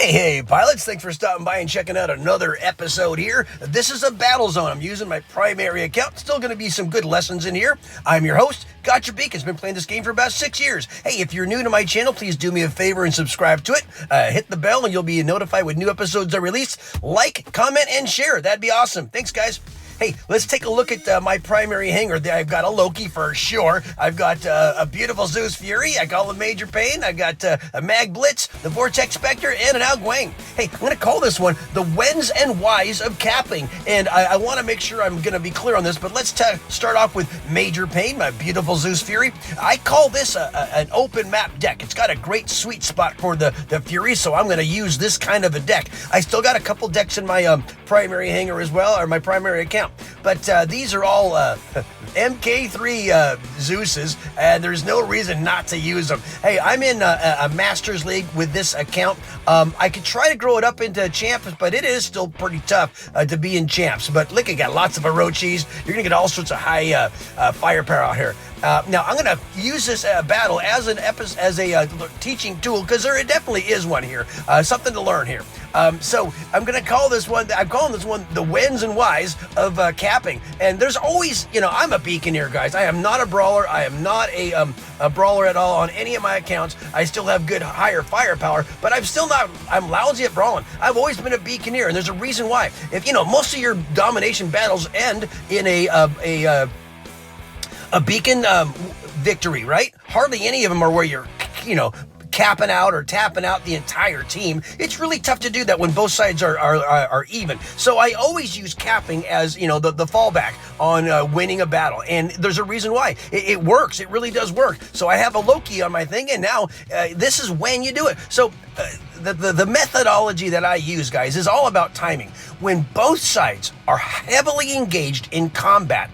Hey, pilots, thanks for stopping by and checking out another episode here. This is a Battlezone. I'm using my primary account. Still going to be some good lessons in here. I'm your host, Gotchure. Has been playing this game for about 6 years. Hey, if you're new to my channel, please do me a favor and subscribe to it. Hit the bell and you'll be notified when new episodes are released. Like, comment, and share. That'd be awesome. Thanks, guys. Hey, let's take a look at my primary hangar. I've got a Loki for sure. I've got a beautiful Zeus Fury. I call him Major Pain. I got a Mag Blitz, the Vortex Spectre, and an Al Guang. Hey, I'm going to call this one the whens and whys of capping. And I want to make sure I'm going to be clear on this, but let's start off with Major Pain, my beautiful Zeus Fury. I call this an open map deck. It's got a great sweet spot for the Fury, so I'm going to use this kind of a deck. I still got a couple decks in my primary hangar as well, or my primary account. But these are all MK3 Zeuses, and there's no reason not to use them. Hey, I'm in a Masters League with this account. I could try to grow it up into Champs, but it is still pretty tough to be in Champs. But look, you got lots of Orochis. You're going to get all sorts of high firepower out here. Now, I'm going to use this battle as a teaching tool, because there definitely is one here. Something to learn here. So I'm going to call this one, I'm calling this one the whens and whys of capping. And there's always, I'm a beacon here, guys. I am not a brawler. I am not a brawler at all on any of my accounts. I still have good higher firepower, but I'm lousy at brawling. I've always been a beaconeer, and there's a reason why. If, most of your domination battles end in a beacon victory, right? Hardly any of them are where you're, capping out or tapping out the entire team. It's really tough to do that when both sides are even. So I always use capping as, the fallback on winning a battle. And there's a reason why. It works. It really does work. So I have a Loki on my thing, and now this is when you do it. So the methodology that I use, guys, is all about timing. When both sides are heavily engaged in combat,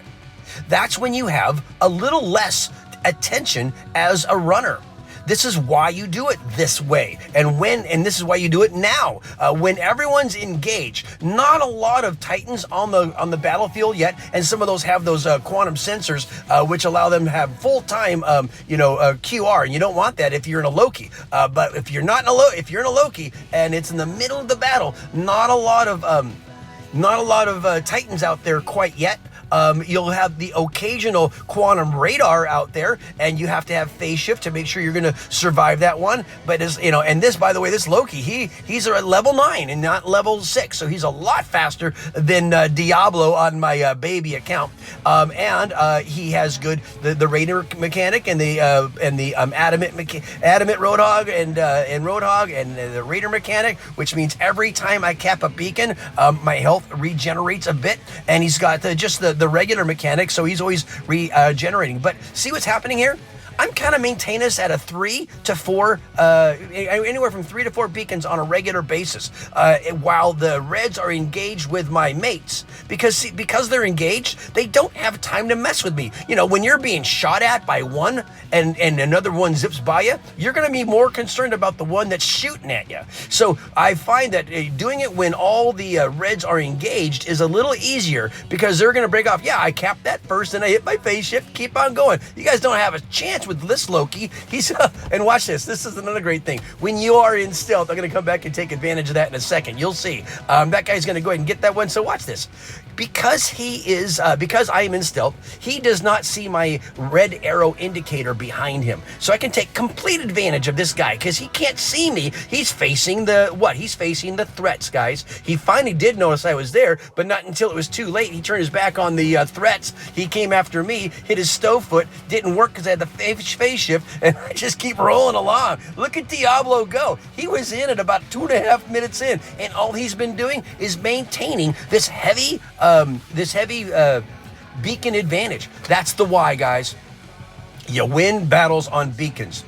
that's when you have a little less attention as a runner. This is why you do it this way. And this is why you do it now. When everyone's engaged, not a lot of Titans on the battlefield yet, and some of those have those quantum sensors, which allow them to have full-time, QR, and you don't want that if you're in a Loki. But if you're in a Loki and it's in the middle of the battle, not a lot of Titans out there quite yet. You'll have the occasional quantum radar out there, and you have to have phase shift to make sure you're going to survive that one. But and this, by the way, this Loki, he's at level 9 and not level 6, so he's a lot faster than Diablo on my baby account. And he has good the Raider mechanic and the adamant Roadhog and Roadhog and the Raider mechanic, which means every time I cap a beacon, my health regenerates a bit, and he's got the regular mechanic, so he's always regenerating. But see what's happening here? I'm kind of maintaining this at a 3 to 4, anywhere from 3 to 4 beacons on a regular basis, while the Reds are engaged with my mates. Because they're engaged, they don't have time to mess with me. When you're being shot at by one and another one zips by you, you're going to be more concerned about the one that's shooting at you. So I find that doing it when all the Reds are engaged is a little easier, because they're going to break off. Yeah, I capped that first, and I hit my phase shift, keep on going. You guys don't have a chance with this Loki. And watch this. This is another great thing. When you are in stealth, I'm going to come back and take advantage of that in a second. You'll see. That guy's going to go ahead and get that one. So watch this. Because I am in stealth, he does not see my red arrow indicator behind him. So I can take complete advantage of this guy, because he can't see me. He's facing He's facing the threats, guys. He finally did notice I was there, but not until it was too late. He turned his back on the threats. He came after me, hit his stove foot, didn't work because I had the phase shift, and I just keep rolling along. Look at Diablo go. He was in at about 2.5 minutes in, and all he's been doing is maintaining this heavy beacon advantage. That's the why, guys. You win battles on beacons.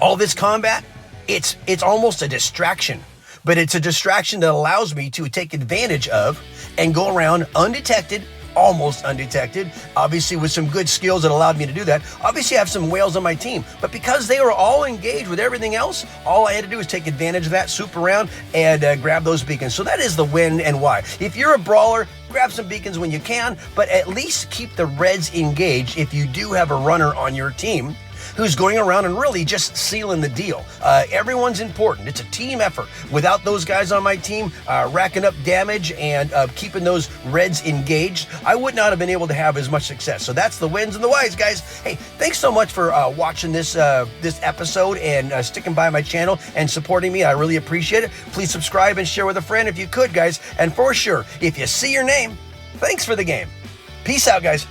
All this combat, it's almost a distraction, but it's a distraction that allows me to take advantage of and go around undetected, almost undetected, obviously with some good skills that allowed me to do that. Obviously I have some whales on my team, but because they were all engaged with everything else, all I had to do was take advantage of that, swoop around, and grab those beacons. So that is the when and why. If you're a brawler, grab some beacons when you can, but at least keep the Reds engaged if you do have a runner on your team. who's going around and really just sealing the deal. Everyone's important. It's a team effort. Without those guys on my team racking up damage and keeping those reds engaged, I would not have been able to have as much success. So that's the wins and the whys, guys. Hey, thanks so much for watching this episode and sticking by my channel and supporting me. I really appreciate it. Please subscribe and share with a friend if you could, guys. And for sure, if you see your name, thanks for the game. Peace out, guys.